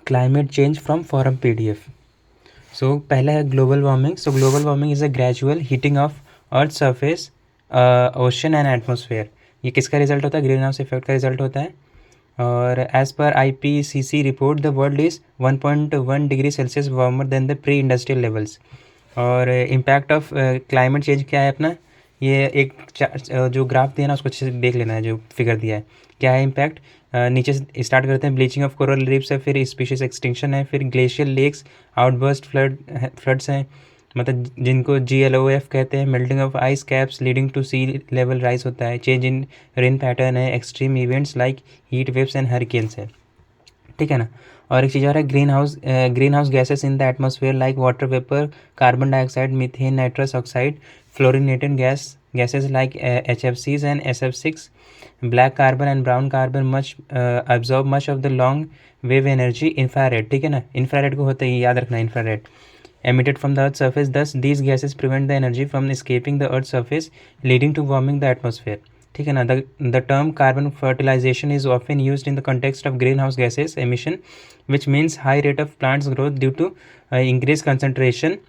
Climate change from forum PDF। So पहला है global warming. So global warming is a gradual heating of earth surface, ocean and atmosphere. ये किसका result होता है? Greenhouse effect का result होता है। और as per IPCC report the world is 1.1 degree Celsius warmer than the pre industrial levels. और impact of climate change क्या है अपना, ये एक जो ग्राफ दिया ना उसको अच्छे से देख लेना है, जो फिगर दिया है क्या है इम्पैक्ट। नीचे से स्टार्ट करते हैं। ब्लीचिंग ऑफ कोरल रीफ्स है, फिर स्पीशीज एक्सटिंक्शन है, फिर ग्लेशियल लेक्स, आउटबर्स्ट फ्लड्स हैं, मतलब जिनको GLOF कहते हैं। Melting of ice caps leading to sea level rise होता है। चेंज इन रेन पैटर्न है। Extreme events like heat waves and hurricanes है, ठीक है ना। और एक चीज़ और है, greenhouse gases in the atmosphere like water vapour, carbon dioxide, methane, nitrous oxide, fluorinated gases like HFCs and SF6, black carbon and brown carbon absorb much of the long wave energy infrared, ठीक है ना। infrared को होता है, याद रखना, infrared emitted from the earth's surface. Thus these gases prevent the energy from escaping the earth's surface, leading to warming the atmosphere, ठीक है ना। the term carbon fertilization is often used in the context of greenhouse gases emission, which means high rate of plants growth due to increased concentration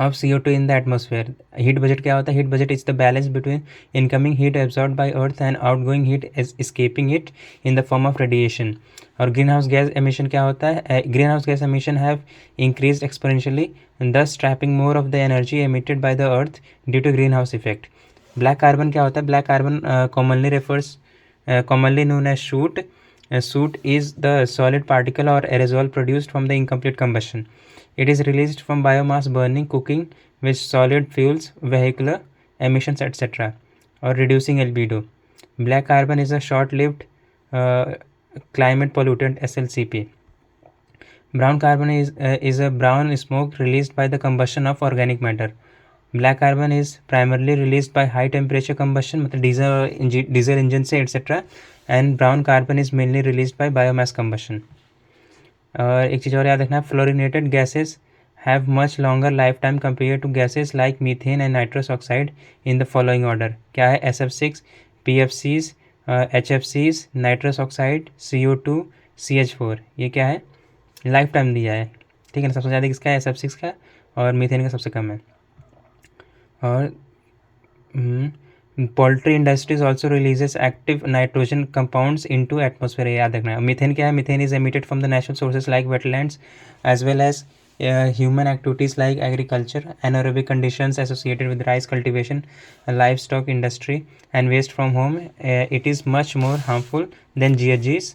of CO2 in the atmosphere. Heat budget क्या होता है? heat budget is the balance between incoming heat absorbed by earth and outgoing heat escaping it in the form of radiation. और greenhouse gas emission क्या होता है? Greenhouse gas emission have increased exponentially, thus trapping more of the energy emitted by the earth due to greenhouse effect. Black carbon क्या होता है? Black carbon commonly known as soot. Soot is the solid particle or aerosol produced from the incomplete combustion. It is released from biomass burning, cooking with solid fuels, vehicular emissions, etc., or reducing albedo. Black carbon is a short-lived climate pollutant, SLCP. Brown carbon is a brown smoke released by the combustion of organic matter. Black carbon is primarily released by high temperature combustion, मतलब diesel engine से etc. And brown carbon is mainly released by biomass combustion. और एक चीज़ और याद रखना, fluorinated gases have much longer lifetime compare to gases like methane and nitrous oxide in the following order. क्या है? SF6, PFCs, HFCs, nitrous oxide, CO2, CH4। ये क्या है? लाइफ टाइम दिया है, ठीक है ना। सबसे ज़्यादा किसका है? SF6 का, और मीथेन का सबसे कम है। और poultry industries also releases active nitrogen compounds into atmosphere, याद रखना है। मीथेन क्या है? Methane is emitted from the natural sources like wetlands as well as human activities like agriculture, anaerobic conditions associated with rice cultivation, livestock industry, and waste from home. It is much more harmful than GHGs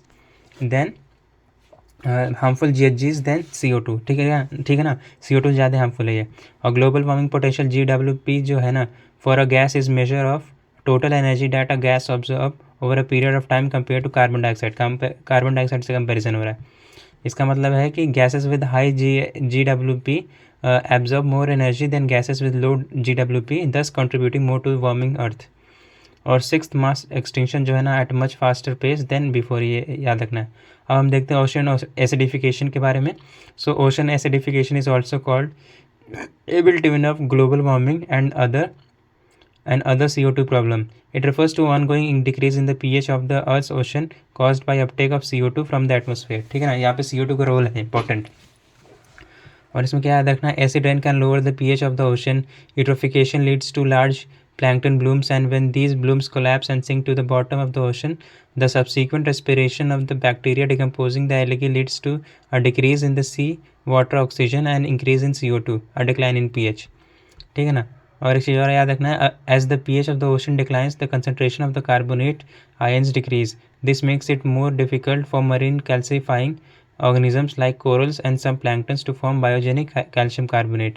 than CO2, ठीक है ना। CO2 ज़्यादा harmful है ये। और global warming potential GWP जो है ना, for a gas is measure of total energy that a gas observe over a period of time compare to carbon dioxide. Carbon dioxide से कंपेरिजन हो रहा है। इसका मतलब है कि gases with high GWP absorb more energy than gases with low GWP, thus contributing more to warming earth. और sixth mass extinction जो है ना, at much faster pace than before, ये याद रखना है। अब हम देखते हैं ओशन एसिडिफिकेशन के बारे में। So ocean acidification is also called evil twin of global warming and other CO2 problem. It refers to ongoing decrease in the pH of the Earth's ocean caused by uptake of CO2 from the atmosphere, ठीक है ना। यहाँ पे CO2 का role है important. और इसमें क्या याद रखना है? Acid rain can lower the pH of the ocean. Eutrophication leads to large plankton blooms, and when these blooms collapse and sink to the bottom of the ocean, the subsequent respiration of the bacteria decomposing the algae leads to a decrease in the sea water oxygen and increase in CO2, a decline in pH, ठीक है ना। और एक चीज़ और याद रखना है, as the pH of the ocean declines the concentration of the carbonate ions decrease. This makes it more difficult for marine calcifying organisms like corals and some planktons to form biogenic calcium carbonate.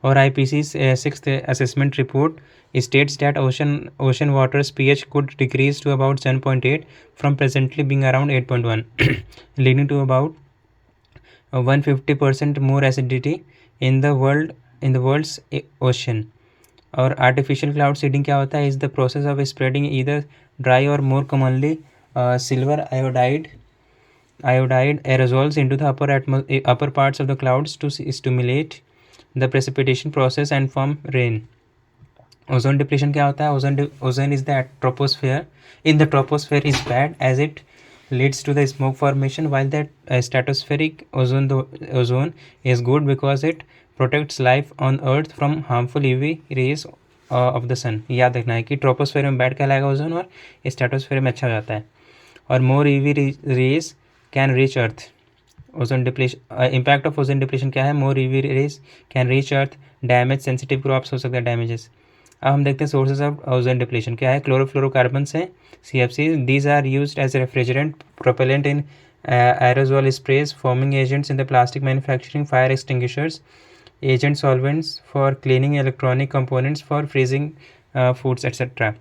और IPCC's sixth assessment report states that ocean water's pH could decrease to about 7.8 from presently being around 8.1, leading to about 150% more acidity in the world's ocean. और artificial cloud seeding क्या होता है? is the process of spreading either dry or more commonly silver iodide aerosols into the upper parts of the clouds to stimulate the precipitation process and form rain. Ozone depletion क्या होता है? Ozone is the troposphere. In the troposphere is bad as it leads to the smoke formation, while that stratospheric ozone is good because it protects life on earth from harmful UV rays of the sun. याद रखना है कि troposphere में बैठ कहलाएगा ozone और stratosphere में अच्छा हो जाता है. और मोर UV raise can reach earth. Ozone depletion, impact of ozone depletion क्या है? मोर UV raise can reach earth, damage sensitive crops हो सकते हैं, डैमेजेस. अब हम देखते हैं सोर्सेज ऑफ ओजोन डिप्लेशन क्या है. क्लोरोफ्लोरोकार्बन्स हैं, CFC. These are used as refrigerant, propellant in aerosol sprays, foaming agents in the plastic manufacturing, fire extinguishers, agent solvents for cleaning electronic components, for freezing foods etc.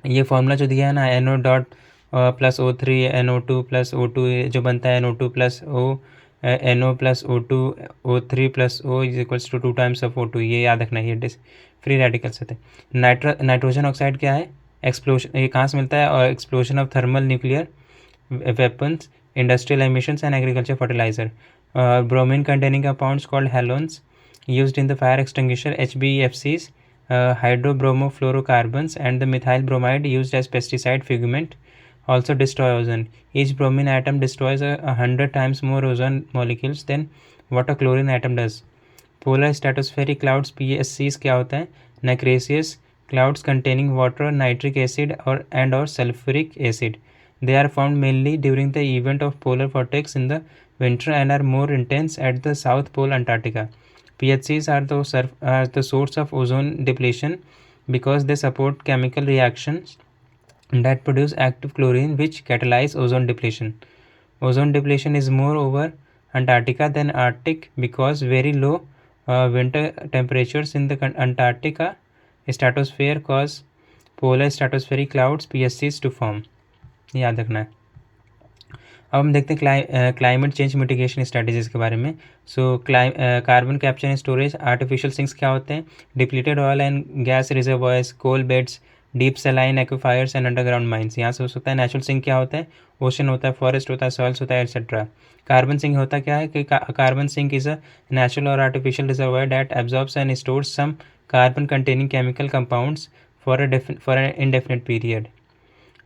ये formula जो दिया है ना, NO dot plus O3 NO2 plus O2 जो बनता है NO2 plus O NO plus O2 O3 plus O is equals to 2 times of O2. ये याद रखना है, ये फ्री रेडिकल्स होते हैं. नाइट्रोजन ऑक्साइड क्या है? एक्सप्लोजन. ये कहाँ से मिलता है? और explosion of thermal nuclear weapons, industrial emissions and agriculture fertilizer. Bromine containing compounds called halogens used in the fire extinguisher, HBFCs, hydrobromofluorocarbons and the methyl bromide used as pesticide fumigant also destroy ozone. Each bromine atom destroys 100 times more ozone molecules than what a chlorine atom does. Polar stratospheric clouds, PSCs क्या होता है? Nacreous clouds containing water, nitric acid or sulfuric acid. They are found mainly during the event of polar vortex in the winter and are more intense at the South Pole, Antarctica. PHCs are the source of ozone depletion because they support chemical reactions that produce active chlorine which catalyze ozone depletion. Ozone depletion is more over Antarctica than Arctic because very low winter temperatures in the Antarctica stratosphere cause polar stratospheric clouds, PSCs, to form. याद रखना है. अब हम देखते हैं climate change mitigation strategies के बारे में. So carbon capture and storage. Artificial sinks क्या होते हैं? Depleted oil and gas reservoirs, coal beds, deep saline aquifers and underground mines. यहाँ से हो सकता है. नेचुरल सिंक क्या होता है? ओशन होता है, फॉरेस्ट होता है, सॉइल्स होता है, एक्सेट्रा. कार्बन सिंक होता क्या है कि carbon sink is a natural और artificial reservoir that absorbs and stores some carbon containing chemical compounds for an indefinite period.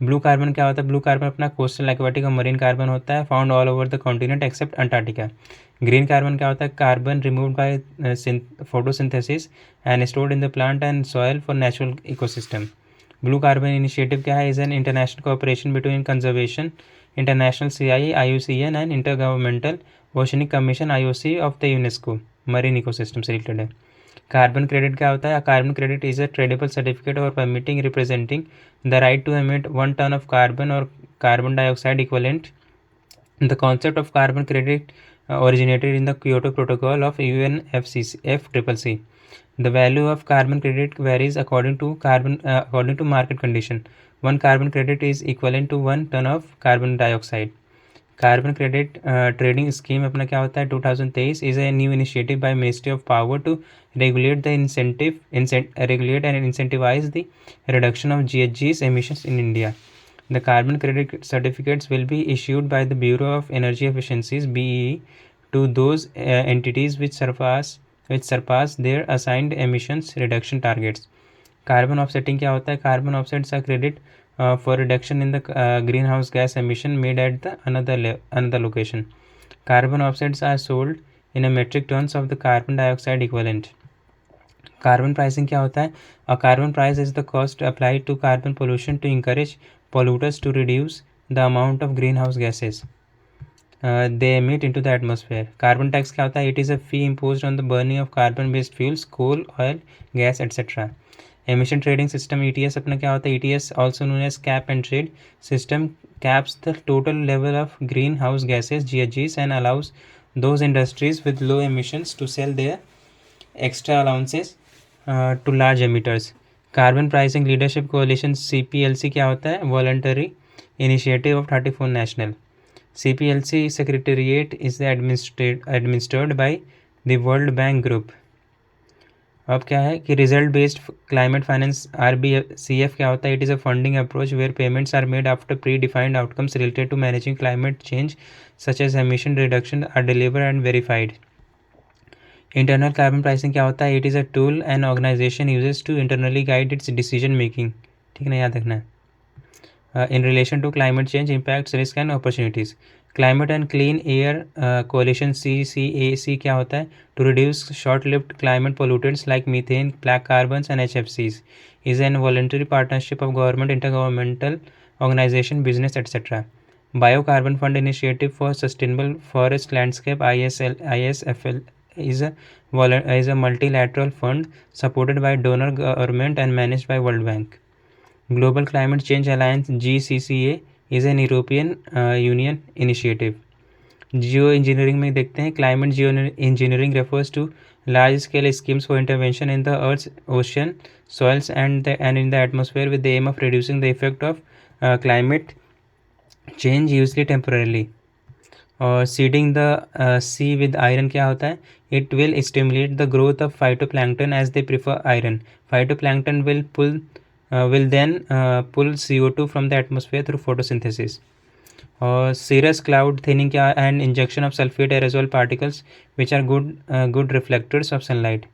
Blue carbon क्या होता है? ब्लू कार्बन अपना कोस्टल, एक्वाटिक और मरीन कार्बन होता है, found all over the continent except Antarctica. Green carbon क्या होता है? Carbon removed by photosynthesis and stored in the plant and soil for natural ecosystem. Blue carbon initiative क्या है? Is an international cooperation between conservation international CIE, IUCN and intergovernmental oceanic commission, IOC of the UNESCO. Marine ecosystem से related है. Carbon credit क्या होता है? Carbon credit is a tradable certificate और permitting representing the right to emit 1 ton of carbon or carbon dioxide equivalent. The concept of carbon credit originated in the Kyoto Protocol of UNFCCC. The value of carbon credit varies according to market condition. 1 carbon credit is equivalent to 1 ton of carbon dioxide. Carbon credit trading scheme अपना क्या होता है? 2023 is a new initiative by ministry of power to regulate and incentivise the reduction of GHGs emissions in India. The carbon credit certificates will be issued by the Bureau of Energy Efficiencies (BEE) to those entities which surpass their assigned emissions reduction targets. Carbon offsetting क्या होता है? Carbon offsets are credit for reduction in the greenhouse gas emission made at the another location. Carbon offsets are sold in a metric tons of the carbon dioxide equivalent. Carbon pricing क्या होता है? A carbon price is the cost applied to carbon pollution to encourage polluters to reduce the amount of greenhouse gases they emit into the atmosphere. Carbon tax क्या होता है? It is a fee imposed on the burning of carbon based fuels, coal, oil, gas, etc. Emission trading system ETS अपना क्या होता है? ETS also known as cap and trade system caps the total level of greenhouse gases GHGs and allows those industries with low emissions to sell their extra allowances to large emitters. Carbon pricing leadership coalition CPLC क्या होता है? Voluntary initiative of 34 national. CPLC secretariat is administered by the World Bank Group. अब क्या है कि result based climate finance RBCF क्या होता है? It is a funding approach where payments are made after predefined outcomes related to managing climate change such as emission reduction are deliver and verified. Internal carbon pricing क्या होता है? It is a tool and organisation uses to internally guide its decision making. ठीक है ना, याद रखना है. in relation to climate change impacts, risk and opportunities. Climate and Clean Air Coalition CCAC क्या होता है? To reduce short-lived climate pollutants like methane, black carbons and HFCs is an voluntary partnership of government, intergovernmental organization, business, etc. Biocarbon Fund Initiative for Sustainable Forest Landscape ISFL is a multilateral fund supported by donor government and managed by World Bank. Global Climate Change Alliance GCCA is an European Union initiative. Geoengineering में देखते हैं, climate geoengineering refers to large scale schemes for intervention in the earth's ocean, soils and in the atmosphere with the aim of reducing the effect of climate change, usually temporarily. और seeding the sea with iron क्या होता है? It will stimulate the growth of phytoplankton as they prefer iron. Phytoplankton will then pull CO2 from the atmosphere through photosynthesis. और cirrus cloud thinning क्या, and injection of sulfate aerosol particles which are good reflectors of sunlight.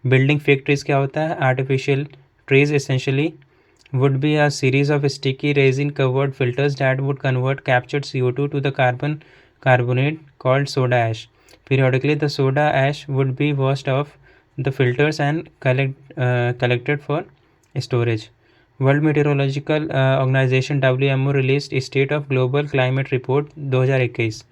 Building fake trees क्या होता है? Artificial trees essentially would be a series of sticky resin covered filters that would convert captured CO2 to the carbonate called soda ash. Periodically the soda ash would be washed off the filters and collected for storage. World Meteorological Organization WMO released State of Global Climate Report 2021.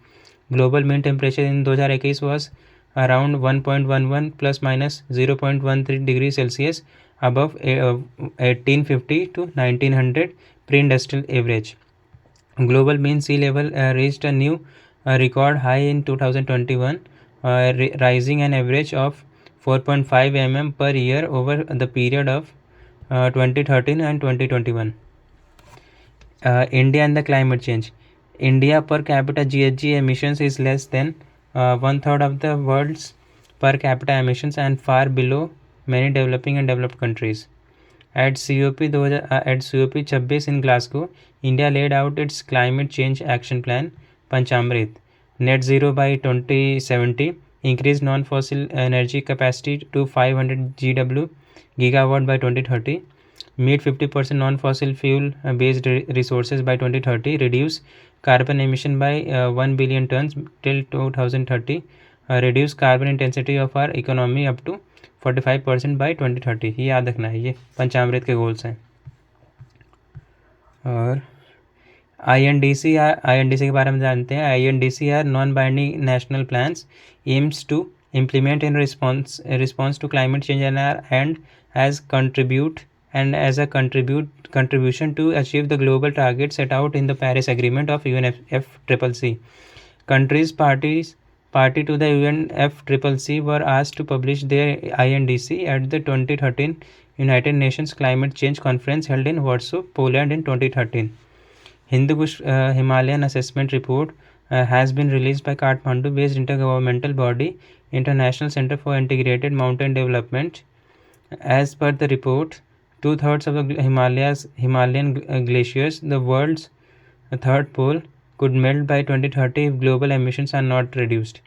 Global mean temperature in 2021 was around 1.11 plus minus 0.13 degrees Celsius above 1850 to 1900 pre-industrial average. Global mean sea level reached a new record high in 2021, rising an average of 4.5 mm per year over the period of 2013 and 2021. India and the climate change. India per capita GHG emissions is less than one third of the world's per capita emissions and far below many developing and developed countries. At COP26 in Glasgow, India laid out its climate change action plan, Panchamrit, net zero by 2070, increased non-fossil energy capacity to 500 gigawatt by 2030, meet 50% non-fossil fuel based resources by 2030, reduce carbon emission by 1 billion tons till 2030, reduce carbon intensity of our economy up to 45% by 2030. ये याद रखना है, ये पंचामृत के goals हैं. और INDC के बारे में जानते हैं. INDC are non-binding national plans aims to implement in response to climate change and as a contribution to achieve the global targets set out in the Paris Agreement of UNFCCC. Countries party to the UNFCCC were asked to publish their INDC at the 2013 United Nations Climate Change Conference held in Warsaw, Poland in 2013. Hindu Kush Himalayan Assessment Report has been released by Kathmandu-based intergovernmental body International Center for Integrated Mountain Development. As per the report, 2/3 of the Himalayan glaciers, the world's third pole, could melt by 2030 if global emissions are not reduced.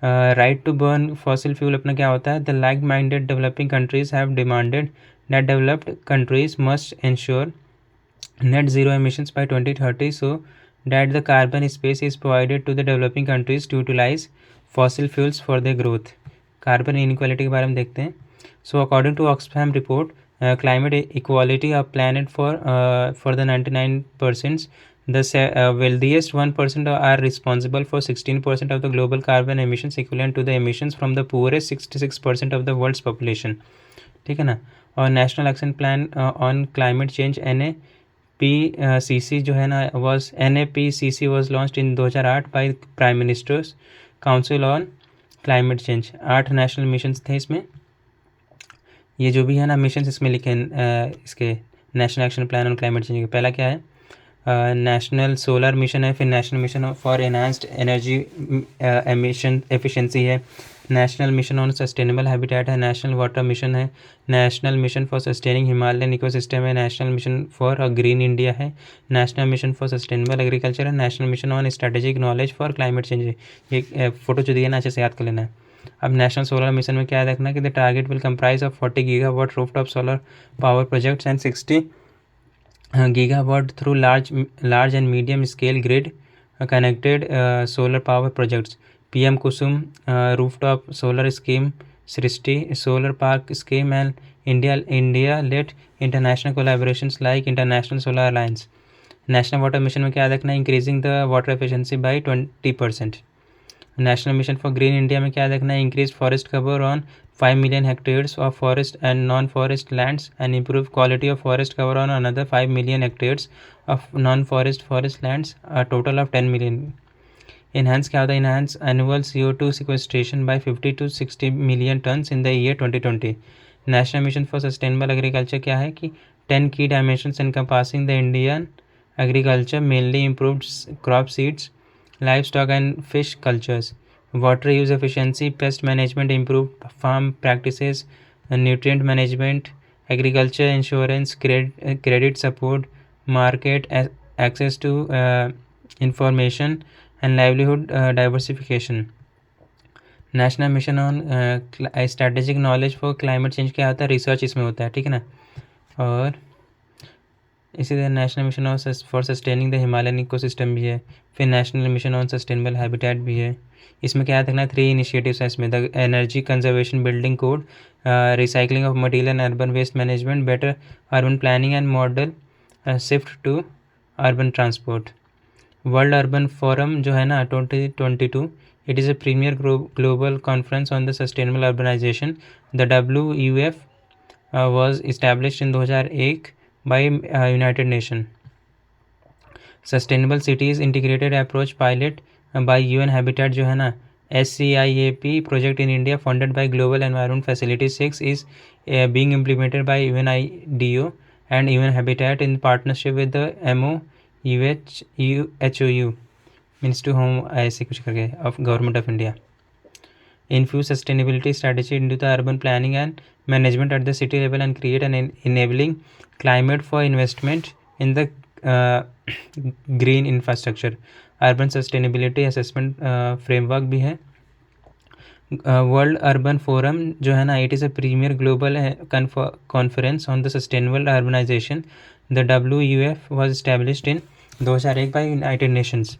Right to burn fossil fuel अपना क्या होता है? The like-minded developing countries have demanded that developed countries must ensure net zero emissions by 2030 so that the carbon space is provided to the developing countries to utilize fossil fuels for their growth. Carbon inequality के बारे में देखते हैं. So according to Oxfam report, climate equality of planet for the 99%, the wealthiest 1% are responsible for 16% of the global carbon emissions, equivalent to the emissions from the poorest 66% of the world's population. ठीक है ना. और national action plan on climate change NAPCC जो है ना NAPCC was launched in 2008 by prime ministers council on climate change. 8 national missions थे इसमें. ये जो भी है ना मिशंस इसमें लिखे हैं इसके national action plan on climate change. पहला क्या है? नेशनल सोलर मिशन है, फिर national mission for enhanced energy emission efficiency है, national mission on sustainable habitat है, नेशनल वाटर मिशन है, national mission for sustaining Himalayan ecosystem है, national mission for a green India है, national mission for sustainable agriculture है, national mission on strategic knowledge for climate change है. ये photo जो दिया ना अच्छे से याद कर लेना है. अब नेशनल सोलर मिशन में क्या है देखना कि the target will comprise of 40 gigawatt rooftop solar power projects and 60 gigawatt through large and medium scale grid connected solar power projects. PM Kusum rooftop solar scheme, Srishti solar park scheme, and India led international collaborations like International Solar Alliance. National water mission में क्या देखना है, increasing the water efficiency by 20%. National mission for green India में क्या देखना है, increase forest cover on 5 million hectares of forest and non-forest lands and improve quality of forest cover on another 5 million hectares of non-forest forest lands, a total of 10 million. Enhance क्या होता है, enhance annual CO2 sequestration by 50 to 60 million tons in the year 2020. National Mission for Sustainable Agriculture क्या है कि 10 key dimensions encompassing the Indian agriculture, mainly improved crop seeds, livestock and fish cultures, water use efficiency, pest management, improved farm practices, nutrient management, agriculture insurance, credit support, market access to information, and livelihood diversification. National mission on strategic knowledge for climate change क्या होता है, research इसमें होता है, ठीक है ना. और इसी तरह national mission on for sustaining the Himalayan ecosystem भी है. फिर national mission on sustainable habitat भी है. इसमें क्या देखना है, 3 इनिशिएटिव्स हैं इसमें, the energy conservation building code, recycling of material and urban waste management, better urban planning and model shift to urban transport. World urban forum जो है ना 2022, it is a premier global conference on the sustainable urbanisation. द WUF was established in 2001 by United Nations. Sustainable Cities Integrated Approach Pilot by UN Habitat जो है ना SCIAP project in India funded by Global Environment Facility 6 is being implemented by UNIDO and UN Habitat in partnership with the MOUHOU means to home ऐसे कुछ करके of Government of India. Infuse sustainability strategy into the urban planning and management at the city level and create an enabling climate for investment in the green infrastructure. Urban sustainability assessment framework भी है. World urban forum जो है ना, it is a premier global conference on the sustainable urbanisation. द WUF was established in 2001 by United Nations.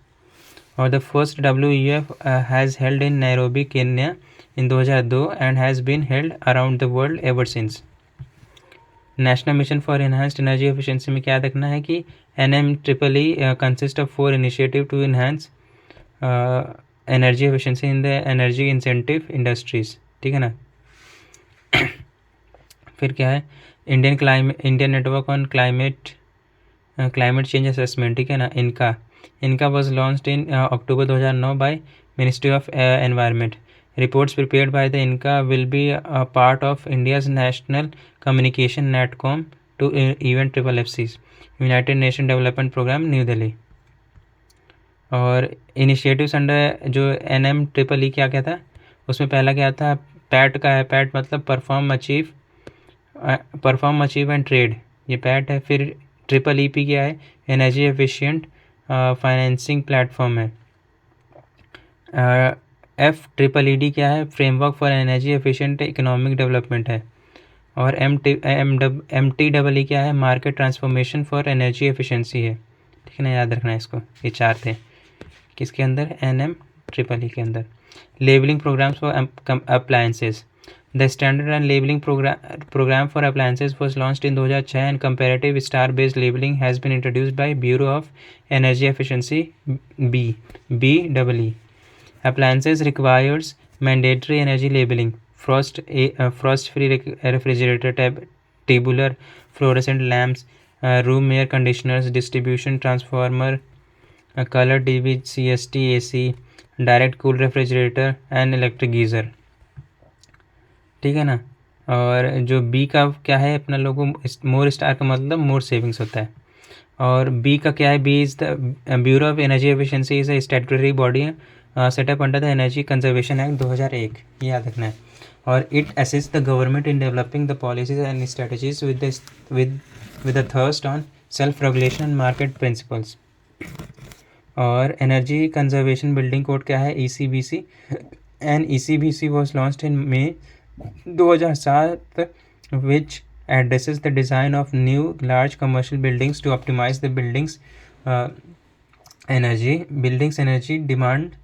और the फर्स्ट WUF has held in Nairobi Kenya in 2002 and has been held around the world ever since. National mission for enhanced energy efficiency में क्या देखना है कि NMEEE consist of 4 initiative to enhance energy efficiency in the energy incentive industries, ठीक है ना. फिर क्या है, Indian network on climate change assessment, ठीक है ना. इनका was launched in October 2009 by Ministry of Environment. Reports prepared by the INCA will be a part of India's National Communication NATCOM to event FFCs, United Nations Development Program, New Delhi. और initiatives under जो NMEEE क्या था, उसमें पहला क्या था, PAT का है. पैट मतलब परफॉर्म अचीव एंड ट्रेड, ये पैट है. फिर EEP क्या है, एनर्जी एफिशिएंट फाइनेंसिंग प्लेटफॉर्म है. FEED क्या है, framework for energy efficient economic development है. और MTEE क्या है, market transformation for energy efficiency है, ठीक है ना. याद रखना है इसको, ये 4 थे किसके अंदर, NMEEE के अंदर. Labelling programmes for appliances. The Standard and Labeling Program for Appliances was launched in 2006 and comparative star-based labeling has been introduced by Bureau of Energy Efficiency BEE. Appliances requires mandatory energy labeling. Frost-free refrigerator, tubular fluorescent lamps, room air conditioners, distribution transformer, color TV, CST, AC, direct cool refrigerator and electric geyser, ठीक है ना. और जो B का क्या है अपना लोगो, मोर star का मतलब मोर सेविंग्स होता है. और बी का क्या है, BEE is the bureau of energy efficiency is a statutory body setup under the energy conservation act 2001, ये याद रखना है. और it assist the government in developing the policies and strategies with the thrust on self regulation and market principles. और energy conservation building code क्या है, ECBC, and ECBC was launched in May 2007, which addresses the design of new large commercial buildings to optimize the buildings energy demand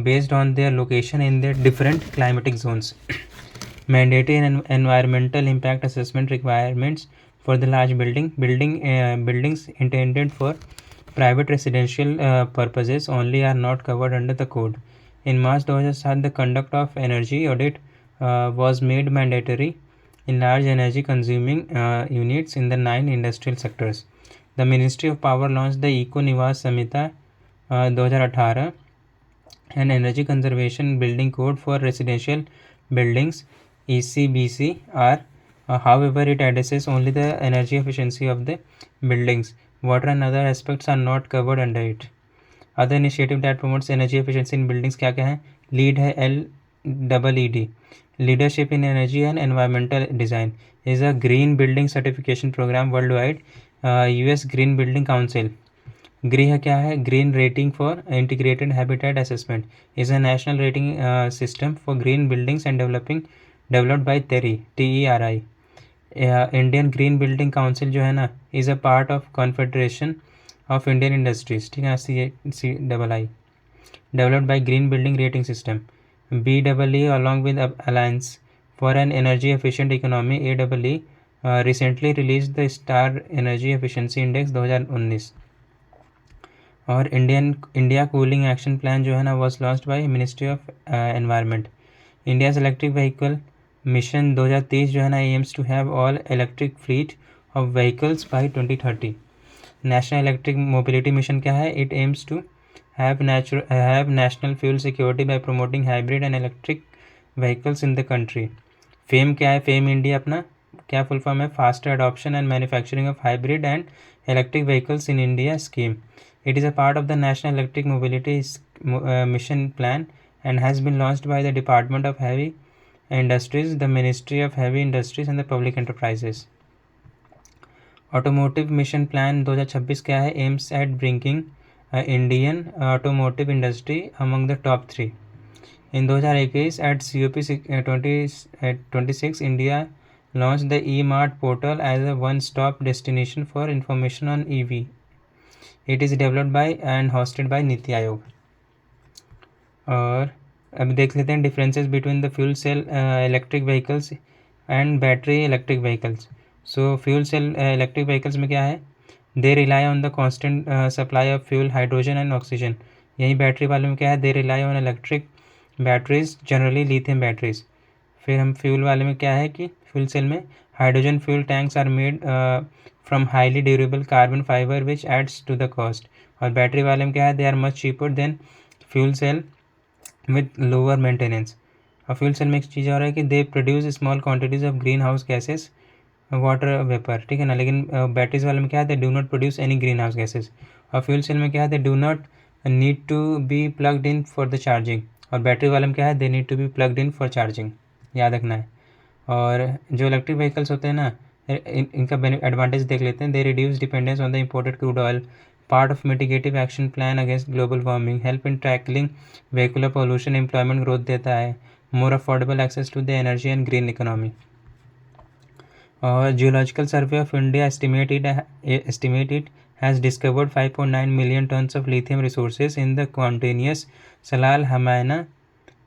based on their location in their different climatic zones. Mandatory and environmental impact assessment requirements for the large buildings intended for private residential purposes only are not covered under the code. In March 2007, the conduct of energy audit was made mandatory in large energy consuming units in the 9 industrial sectors. The Ministry of Power launched the Eco Niwas Samhita 2018, an energy conservation building code for residential buildings ECBCR. However, it addresses only the energy efficiency of the buildings. Water and other aspects are not covered under it. Other initiative that promotes energy efficiency in buildings क्या क्या है? LEED है, LEED. Leadership in Energy and Environmental Design is a green building certification program worldwide. US Green Building Council. GRIH क्या है? Green Rating for Integrated Habitat Assessment is a national rating system for green buildings and developed by TERI. Indian Green Building Council जो है ना is a part of Confederation of Indian Industries, ठीक है, CII, developed by Green Building Rating System. BEE along with Alliance for an Energy Efficient Economy AEE recently released the Star Energy Efficiency Index 2019. और India cooling action plan जो है ना was launched by ministry of environment. India's electric vehicle mission 2030 जो है ना aims to have all electric fleet of vehicles by 2030. National electric mobility mission क्या है? It aims to have national fuel security by promoting hybrid and electric vehicles in the country. FAME क्या है? FAME India अपना क्या full form है? Faster adoption and manufacturing of hybrid and electric vehicles in India scheme. It is a part of the National Electric Mobility Mission Plan and has been launched by the Department of Heavy Industries, the Ministry of Heavy Industries and the Public Enterprises. Automotive Mission Plan 2026 क्या है? Aims at bringing Indian automotive industry among the top 3. In 2021 at COP26 India launched the E-Mart portal as a one-stop destination for information on EV. It is developed by and hosted by NITI Aayog. और अब देख लेते हैं differences between the fuel cell electric vehicles and battery electric vehicles. So fuel cell electric vehicles में क्या है? They rely on the constant supply of fuel hydrogen and oxygen. यही battery वाले में क्या है? They rely on electric batteries generally lithium batteries. फिर हम फ्यूल वाले में क्या है कि फ्यूल सेल में hydrogen fuel tanks are made from highly durable carbon fiber which adds to the cost. और बैटरी वाले में क्या है? they are much cheaper than fuel cell with lower maintenance. और फ्यूल सेल में एक चीज़ और है कि they produce small quantities of greenhouse gases, water vapor, ठीक है ना. लेकिन बैटरीज वाले में क्या है? they do not produce any greenhouse gases. और फ्यूल सेल में क्या है? they do not need to be plugged in for the charging. और बैटरी वाले में क्या है? they need to be plugged in for charging. याद रखना है. और जो इलेक्ट्रिक व्हीकल्स होते हैं ना इनका एडवांटेज देख लेते हैं. They reduce dependence on the imported crude oil, part of mitigative action plan against global warming, help in tackling vehicular pollution, employment growth देता है, more affordable access to the energy and green economy. और geological survey of India estimated has discovered 5.9 million tons of lithium resources in the continuous Salal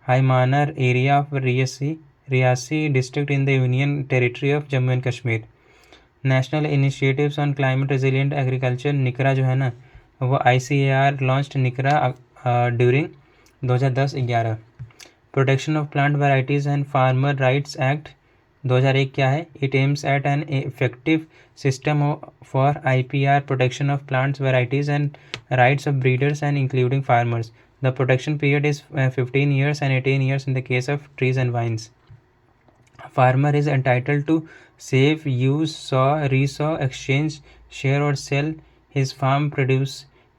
Haimana area of Reasi district in the union territory of Jammu and Kashmir. National initiatives on climate resilient agriculture निकरा जो है ना वो ICAR launched निकरा during 2010-11. Protection of plant varieties and farmer rights act 2001 क्या है? It aims at an effective system for IPR protection of plants varieties and rights of breeders and including farmers. The protection period is 15 years and 18 years in the case of trees and vines. Farmer is entitled to save, use, sow, resow, exchange, share or sell his farm produce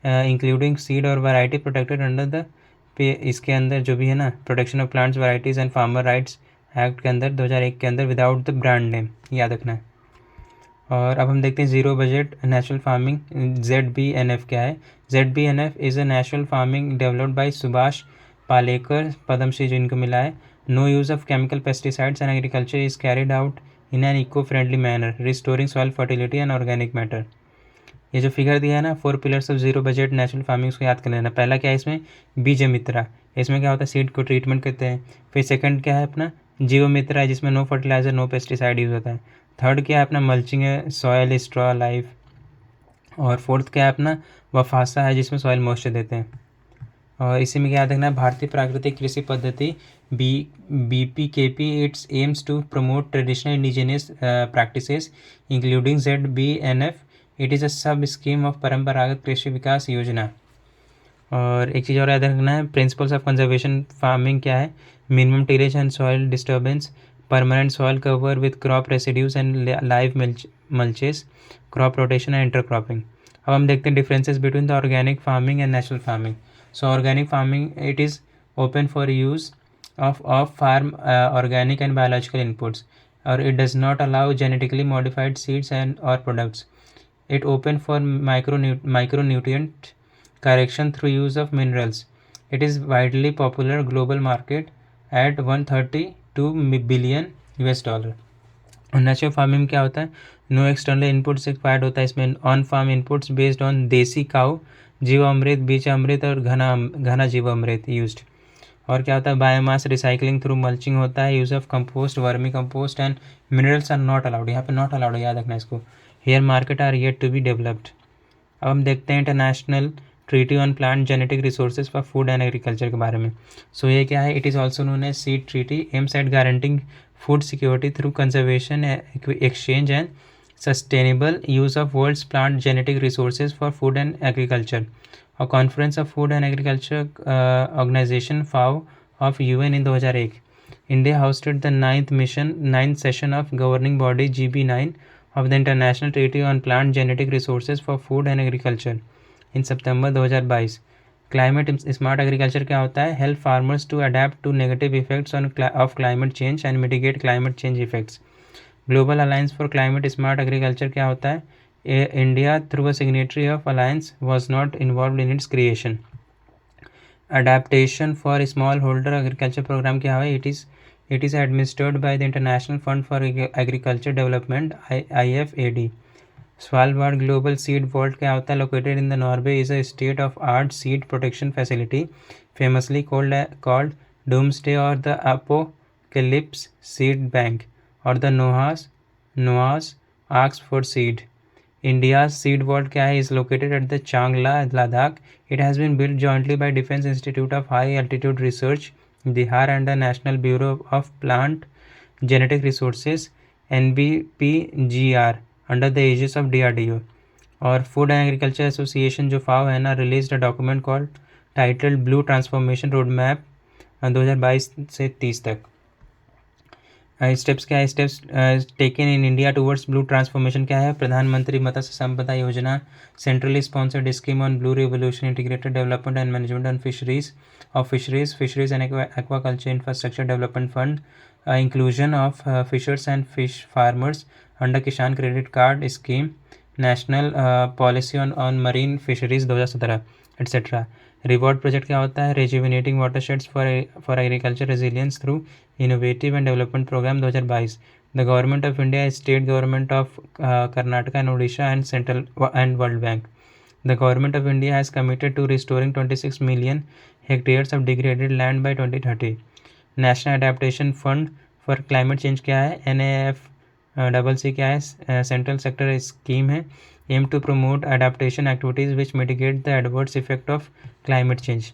including seed or variety protected under the इसके अंदर जो भी है ना protection of plants varieties and farmer rights act के अंदर 2001 के अंदर विदाउट द ब्रांड नेम, याद रखना है. और अब हम देखते हैं zero budget natural farming ZBNF क्या है? ZBNF is a natural farming developed by Subhash Palekar, Padma Shri जिनको मिला है. No use of chemical pesticides and agriculture is carried out in an eco-friendly manner, restoring soil fertility and organic matter. ये जो figure दिया है ना, 4 pillars of zero budget natural farming, उसको याद कर लेना। पहला क्या है इसमें, बीज मित्रा, इसमें क्या होता है, सीड को ट्रीटमेंट करते हैं। फिर सेकंड क्या है अपना, जीव मित्रा है, जिसमें no fertiliser no pesticide use होता है। थर्ड क्या है अपना, मल्चिंग है, सॉयल स्ट्रॉ लाइफ। और फोर्थ क्या है अपना, वफासा है, जिसमें सॉयल मॉइस्चर देते हैं। और इसी में क्या याद रखना है, भारतीय प्राकृतिक कृषि पद्धति BPKP, its aims to promote traditional indigenous practices including ZBNF। It is a sub scheme of परंपरागत कृषि विकास योजना। और एक चीज़ और याद रखना है, प्रिंसिपल्स ऑफ कंजर्वेशन फार्मिंग क्या है, minimum tillage and soil disturbance, permanent soil cover with crop residues and live mulches, crop rotation and intercropping. अब हम देखते हैं differences between the organic farming and natural farming. So organic farming, it is open for use of farm organic and biological inputs, or it does not allow genetically modified seeds and or products. It open for micronutrient correction through use of minerals. It is widely popular global market at 132 billion US dollar. और natural farming क्या होता है, no external inputs required होता है इसमें, on farm inputs based on desi cow, Jeevamrit, Beejamrit और घना जीवामृत used. और क्या होता है, बायोमास रिसाइकलिंग थ्रू मल्चिंग होता है, use of compost, vermicompost and minerals are not allowed. यहाँ पे नॉट अलाउड है, याद रखना इसको। Here market are yet to be developed. अब हम देखते हैं international treaty on plant genetic resources for food and agriculture के बारे में। सो ये क्या है, it is also known as seed treaty, aims at guaranteeing food security through conservation, exchange and sustainable use of world's plant genetic resources for food and agriculture. और conference of food and agriculture organisation FAO of UN in 2001. India hosted the ninth session of governing body GB9 of the International Treaty on Plant Genetic Resources for Food and Agriculture in September 2022. Climate smart agriculture क्या होता है, help farmers to adapt to negative effects of climate change and mitigate climate change effects. Global Alliance for Climate Smart Agriculture क्या होता है, India through a signatory of alliance was not involved in its creation. Adaptation for smallholder agriculture program क्या है, it is administered by the International Fund for Agriculture Development IFAD. Svalbard Global Seed Vault क्या होता है, located in the Norway, is a state of art seed protection facility famously called Doomsday or the Apocalypse Seed Bank or the Noah's Ark for Seed. India's seed vault क्या है, is located at the Changla, Ladakh. It has been built jointly by Defense Institute of High Altitude Research, Bihar, and the National Bureau of Plant Genetic Resources NBPGR under the aegis of DRDO. और food and agriculture association जो FAO है ना, release a document called titled blue transformation road map 2022 से 30 तक। Steps क्या है, steps taken in India towards blue transformation क्या है, Pradhan Mantri Matsya Sampada Yojana, centrally sponsored scheme on blue revolution, integrated development and management on fisheries and aquaculture infrastructure development fund, inclusion of fishers and fish farmers under Kisan credit card scheme, national policy on marine fisheries 2017 etcetera. Reward project क्या होता है, rejuvenating watersheds for agriculture resilience through innovative and development programme 2022। The government of India, state government of Karnataka and Odisha and central and world bank. The government of India has committed to restoring 26 million hectares of degraded land by 2030। National adaptation fund for climate change क्या है, NAFCC क्या है, central sector scheme है, aim to promote adaptation activities which mitigate the adverse effect of climate change.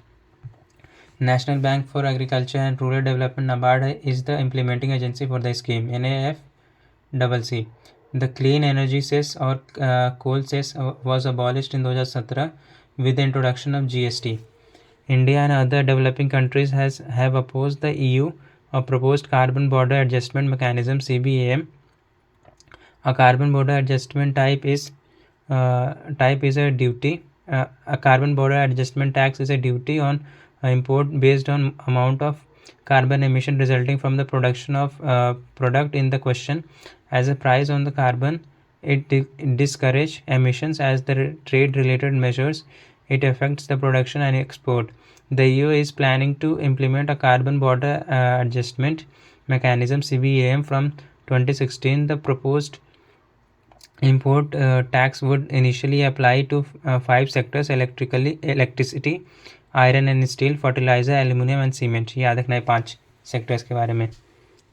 National Bank for Agriculture and Rural Development NABARD is the implementing agency for the scheme. NAFCC. The clean energy cess or coal cess was abolished in 2017 with the introduction of GST. India and other developing countries have opposed the EU or proposed carbon border adjustment mechanism CBAM. A carbon border adjustment type is a duty. A carbon border adjustment tax is a duty on import based on amount of carbon emission resulting from the production of product in the question. As a price on the carbon, it discourages emissions. As the trade related measures, it affects the production and export. The EU is planning to implement a carbon border adjustment mechanism CBAM from 2016, the proposed import tax would initially apply to 5 sectors: electricity, iron and steel, fertiliser, aluminium and cement. याद रखना है 5 sectors के बारे में,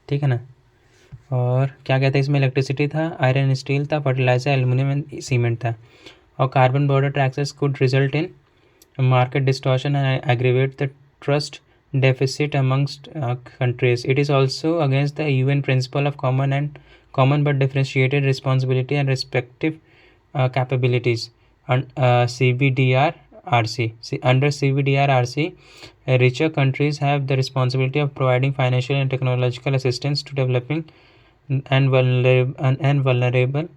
ठीक है ना। और क्या कहते हैं इसमें, इलेक्ट्रिसिटी था, आयरन स्टील था, फर्टिलाइज़र, एल्यूमिनियम एंड सीमेंट था। और carbon border taxes could result in market distortion and aggravate the trust deficit amongst countries. It is also against the UN principle of common but differentiated responsibility and respective capabilities. CBDR-RC. Under CBDR-RC, richer countries have the responsibility of providing financial and technological assistance to developing and vulnerable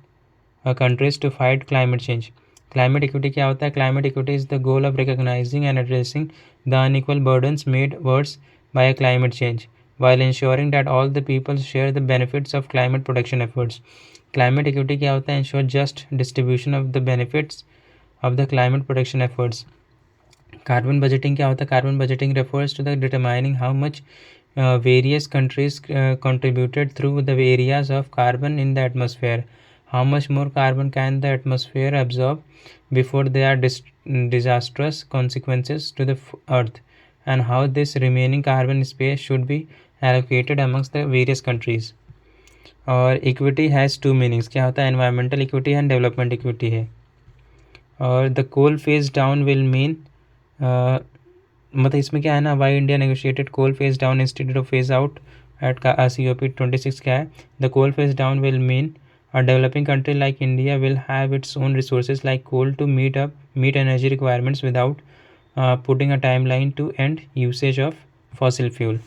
countries to fight climate change. Climate equity क्या होता है? Climate equity is the goal of recognising and addressing the unequal burdens made worse by climate change while ensuring that all the people share the benefits of climate protection efforts. Climate equity क्या होता है? Ensure just distribution of the benefits of the climate protection efforts. Carbon budgeting क्या होता है? Carbon budgeting refers to the determining how much various countries contributed through the areas of carbon in the atmosphere. How much more carbon can the atmosphere absorb before there are disastrous consequences to the earth, and how this remaining carbon space should be allocated amongst the various countries. और equity has 2 meanings. क्या होता है? Environmental equity and development equity है। और the coal phase down will mean, मतलब इसमें क्या है ना, why India negotiated coal phase down instead of phase out at COP 26 क्या है? The coal phase down will mean a developing country like India will have its own resources like coal to meet energy requirements without putting a timeline to end usage of fossil fuel.